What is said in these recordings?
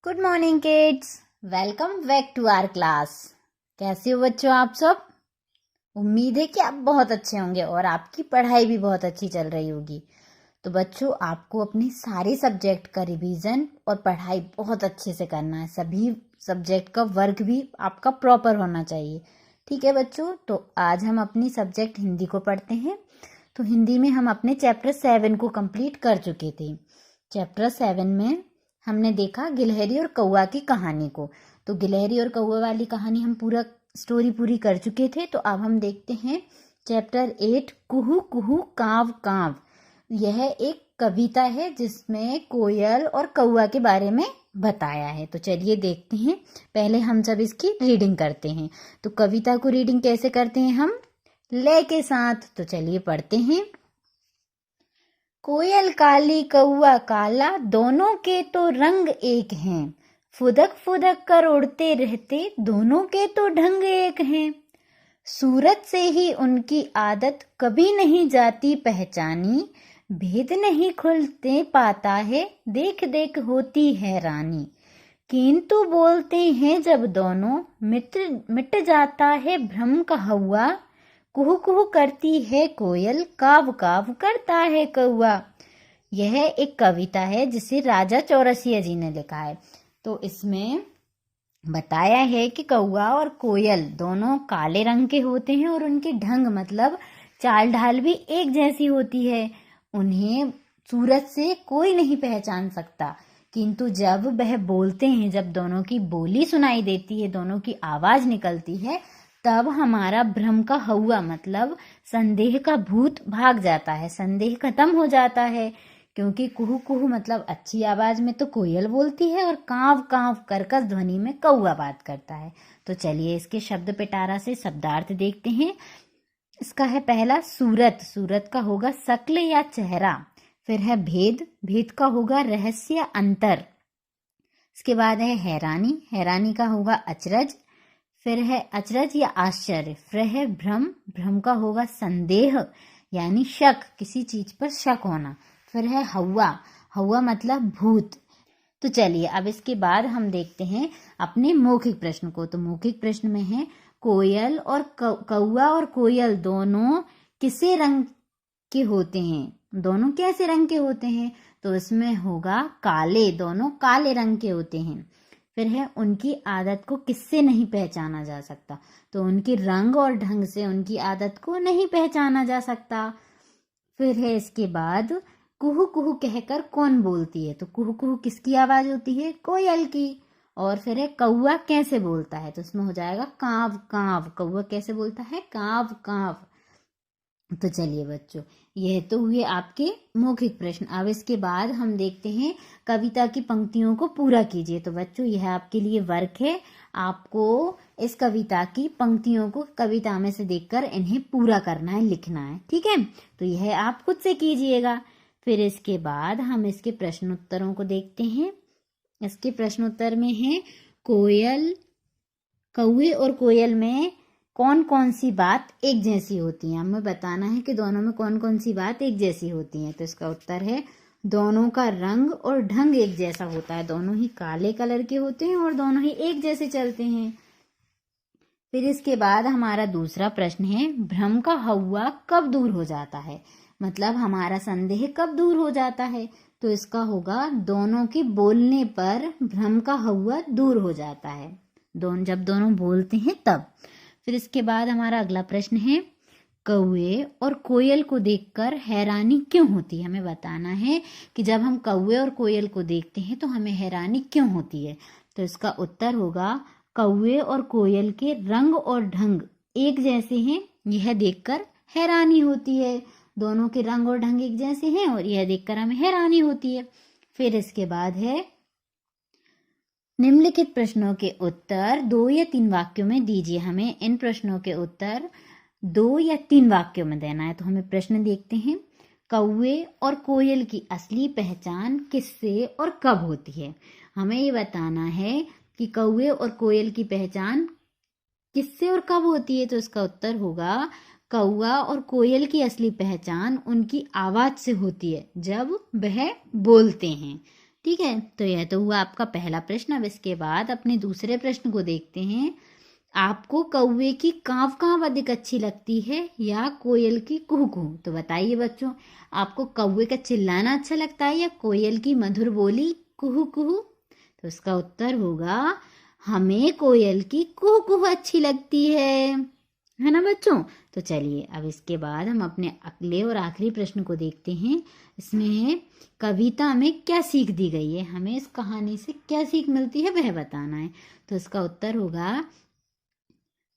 Good morning kids, welcome back to our class. कैसे हो बच्चों आप सब? उम्मीद है कि आप बहुत अच्छे होंगे और आपकी पढ़ाई भी बहुत अच्छी चल रही होगी। तो बच्चों, आपको अपने सारे सब्जेक्ट का रिवीजन और पढ़ाई बहुत अच्छे से करना है। सभी सब्जेक्ट का वर्क भी आपका प्रॉपर होना चाहिए। ठीक है बच्चों, तो आज हम अपनी सब्जेक्ट हिंदी को पढ़ते हैं। तो हिंदी में हम अपने चैप्टर 7 को कंप्लीट कर चुके थे। चैप्टर 7 में हमने देखा गिलहरी और कौवा की कहानी को। तो गिलहरी और कौवा वाली कहानी हम पूरा स्टोरी पूरी कर चुके थे। तो अब हम देखते हैं चैप्टर 8 कुहू कुहू काव काव। यह एक कविता है जिसमें कोयल और कौवा के बारे में बताया है। तो चलिए देखते हैं। पहले हम सब इसकी रीडिंग करते हैं। तो कविता को रीडिंग कैसे करते हैं हम? ले के साथ। तो चलिए पढ़ते हैं। कोयल काली कौवा काला, दोनों के तो रंग एक हैं। फुदक फुदक कर उड़ते रहते, दोनों के तो ढंग एक हैं। सूरत से ही उनकी आदत कभी नहीं जाती पहचानी। भेद नहीं खुलते पाता है, देख देख होती है रानी। किंतु बोलते हैं जब दोनों, मिट जाता है भ्रम का हवा। कुहू कुहू करती है कोयल, काव काव करता है कौवा। यह एक कविता है जिसे राजा चौरसिया जी ने लिखा है। तो इसमें बताया है कि कौवा और कोयल दोनों काले रंग के होते हैं और उनके ढंग मतलब चाल ढाल भी एक जैसी होती है। उन्हें सूरत से कोई नहीं पहचान सकता, किंतु जब वह बोलते हैं, जब दोनों की बोली सुनाई देती है, दोनों की आवाज निकलती है, तब हमारा भ्रम का हवा मतलब संदेह का भूत भाग जाता है, संदेह खत्म हो जाता है। क्योंकि कुहू कुहू मतलब अच्छी आवाज में तो कोयल बोलती है और कांव कांव कर्कश ध्वनि में कौवा बात करता है। तो चलिए इसके शब्द पिटारा से शब्दार्थ देखते हैं। इसका है पहला सूरत। सूरत का होगा शक्ल या चेहरा। फिर है भेद। भेद का होगा रहस्य, अंतर। इसके बाद है हैरानी। हैरानी का होगा अचरज। फिर है अचरज या आश्चर्य। फिर है भ्रम। भ्रम का होगा संदेह यानी शक, किसी चीज पर शक होना। फिर है हवा। हवा मतलब भूत। तो चलिए अब इसके बाद हम देखते हैं अपने मौखिक प्रश्न को। तो मौखिक प्रश्न में है कोयल और कौवा और कोयल दोनों किसे रंग के होते हैं? दोनों कैसे रंग के होते हैं? तो इसमें होगा काले। दोनों काले रंग के होते हैं। फिर है उनकी आदत को किससे नहीं पहचाना जा सकता? तो उनके रंग और ढंग से उनकी आदत को नहीं पहचाना जा सकता। फिर है इसके बाद कुहू कुहू कहकर कौन बोलती है? तो कुहू कुहू किसकी आवाज होती है? कोयल की। और फिर है कौवा कैसे बोलता है? तो इसमें हो जाएगा काव काव। कौवा कैसे बोलता है? काव काव। तो चलिए बच्चों, यह तो हुए आपके मौखिक प्रश्न। अब इसके बाद हम देखते हैं कविता की पंक्तियों को पूरा कीजिए। तो बच्चों, यह आपके लिए वर्क है। आपको इस कविता की पंक्तियों को कविता में से देखकर इन्हें पूरा करना है, लिखना है। ठीक है, तो यह आप खुद से कीजिएगा। फिर इसके बाद हम इसके प्रश्नोत्तरों को देखते हैं। इसके प्रश्नोत्तर में है कोयल, कौवे और कोयल में कौन कौन सी बात एक जैसी होती है? हमें बताना है कि दोनों में कौन कौन सी बात एक जैसी होती है। तो इसका उत्तर है दोनों का रंग और ढंग एक जैसा होता है। दोनों ही काले कलर के होते हैं और दोनों ही एक जैसे चलते हैं। फिर इसके बाद हमारा दूसरा प्रश्न है भ्रम का हवा कब दूर हो जाता है? मतलब हमारा संदेह कब दूर हो जाता है? तो इसका होगा दोनों के बोलने पर भ्रम का हवा दूर हो जाता है। जब दोनों बोलते हैं तब। फिर इसके बाद हमारा अगला प्रश्न है कौवे और कोयल को देखकर हैरानी क्यों होती है? हमें बताना है कि जब हम कौवे और कोयल को देखते हैं तो हमें हैरानी क्यों होती है। तो इसका उत्तर होगा कौवे और कोयल के रंग और ढंग एक जैसे हैं, यह देखकर हैरानी होती है। दोनों के रंग और ढंग एक जैसे हैं और यह देखकर हमें हैरानी होती है। फिर इसके बाद है निम्नलिखित प्रश्नों के उत्तर 2 या 3 वाक्यों में दीजिए। हमें इन प्रश्नों के उत्तर 2 या 3 वाक्यों में देना है। तो हमें प्रश्न देखते हैं। कौवे और कोयल की असली पहचान किससे और कब होती है? हमें ये बताना है कि कौवे और कोयल की पहचान किससे और कब होती है। तो इसका उत्तर होगा कौवा और कोयल की असली पहचान उनकी आवाज से होती है, जब वह बोलते हैं। ठीक है, तो यह तो हुआ आपका पहला प्रश्न। अब इसके बाद अपने दूसरे प्रश्न को देखते हैं। आपको कौवे की कांव कांव अधिक अच्छी लगती है या कोयल की कुहू कुहू? तो बताइए बच्चों, आपको कौवे का चिल्लाना अच्छा लगता है या कोयल की मधुर बोली कुहू कुहू? तो इसका उत्तर होगा हमें कोयल की कुहू कुहू अच्छी लगती है ना बच्चों। तो चलिए अब इसके बाद हम अपने अगले और आखिरी प्रश्न को देखते हैं। इसमें कविता में क्या सीख दी गई है, हमें इस कहानी से क्या सीख मिलती है वह बताना है। तो इसका उत्तर होगा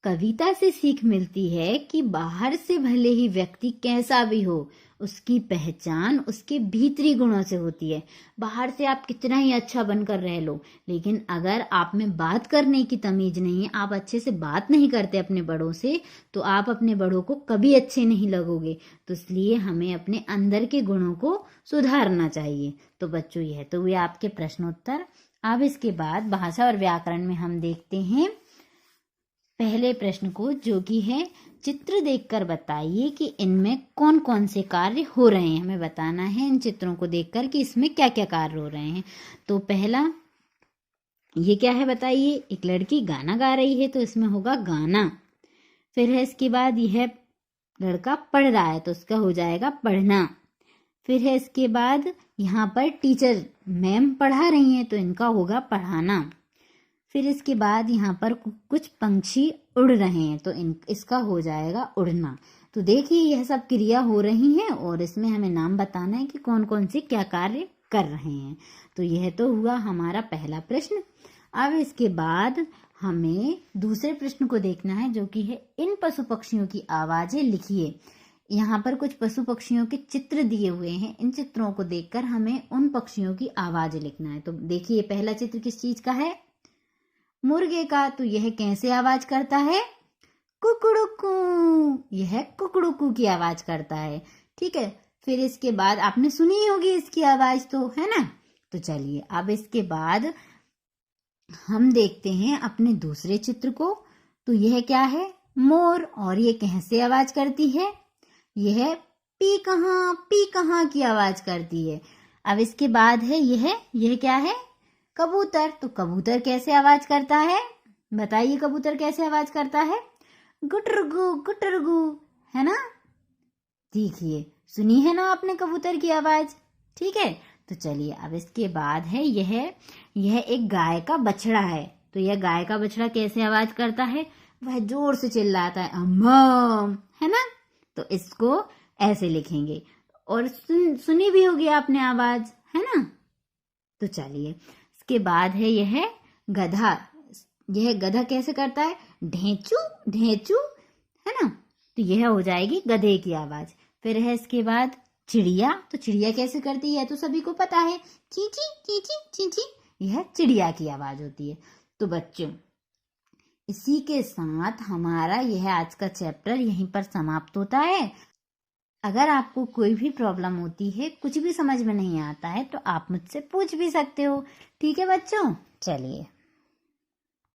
कविता से सीख मिलती है कि बाहर से भले ही व्यक्ति कैसा भी हो, उसकी पहचान उसके भीतरी गुणों से होती है। बाहर से आप कितना ही अच्छा बनकर रह लो, लेकिन अगर आप में बात करने की तमीज नहीं है, आप अच्छे से बात नहीं करते अपने बड़ों से, तो आप अपने बड़ों को कभी अच्छे नहीं लगोगे। तो इसलिए हमें अपने अंदर के गुणों को सुधारना चाहिए। तो बच्चों, यह तो हुए आपके प्रश्नोत्तर। अब इसके बाद भाषा और व्याकरण में हम देखते हैं पहले प्रश्न को, जो कि है चित्र देखकर बताइए कि इनमें कौन कौन से कार्य हो रहे हैं। हमें बताना है इन चित्रों को देखकर कि इसमें क्या क्या कार्य हो रहे हैं। तो पहला ये क्या है बताइए, एक लड़की गाना गा रही है, तो इसमें होगा गाना। फिर है इसके बाद यह लड़का पढ़ रहा है, तो उसका हो जाएगा पढ़ना। फिर है इसके बाद यहाँ पर टीचर मैम पढ़ा रही हैं, तो इनका होगा पढ़ाना। फिर इसके बाद यहाँ पर कुछ पंछी उड़ रहे हैं, तो इसका हो जाएगा उड़ना। तो देखिए यह सब क्रिया हो रही हैं और इसमें हमें नाम बताना है कि कौन कौन से क्या कार्य कर रहे हैं। तो यह तो हुआ हमारा पहला प्रश्न। अब इसके बाद हमें दूसरे प्रश्न को देखना है, जो कि है इन पशु पक्षियों की आवाजें लिखिए। यहाँ पर कुछ पशु पक्षियों के चित्र दिए हुए हैं, इन चित्रों को देखकर हमें उन पक्षियों की आवाजें लिखना है। तो देखिए पहला चित्र किस चीज का है, मुर्गे का। तो यह कैसे आवाज करता है, कुकड़ुकू, यह कुकड़ुकू की आवाज करता है। ठीक है, फिर इसके बाद आपने सुनी ही होगी इसकी आवाज, तो है ना। तो चलिए अब इसके बाद हम देखते हैं अपने दूसरे चित्र को। तो यह क्या है, मोर, और ये कैसे आवाज करती है, यह पी कहाँ की आवाज करती है। अब इसके बाद है यह क्या है, कबूतर। तो कबूतर कैसे आवाज करता है, बताइए कबूतर कैसे आवाज करता है, गुटरगु, है ना। देखिए सुनी है ना आपने कबूतर की आवाज। ठीक है, तो चलिए अब इसके बाद है यह एक गाय का बछड़ा है। तो यह गाय का बछड़ा कैसे आवाज करता है, वह जोर से चिल्लाता है अम्मा, है ना। तो इसको ऐसे लिखेंगे, और सुनी भी होगी आपने आवाज, है ना। तो चलिए के बाद है यह गधा। यह गधा कैसे करता है, ढेंचू ढेंचू, है ना। तो यह हो जाएगी गधे की आवाज। फिर है इसके बाद चिड़िया। तो चिड़िया कैसे करती है तो सभी को पता है, चींची चींची चींची, यह चिड़िया की आवाज होती है। तो बच्चों, इसी के साथ हमारा यह आज का चैप्टर यहीं पर समाप्त होता है। अगर आपको कोई भी प्रॉब्लम होती है, कुछ भी समझ में नहीं आता है, तो आप मुझसे पूछ भी सकते हो। ठीक है बच्चों, चलिए।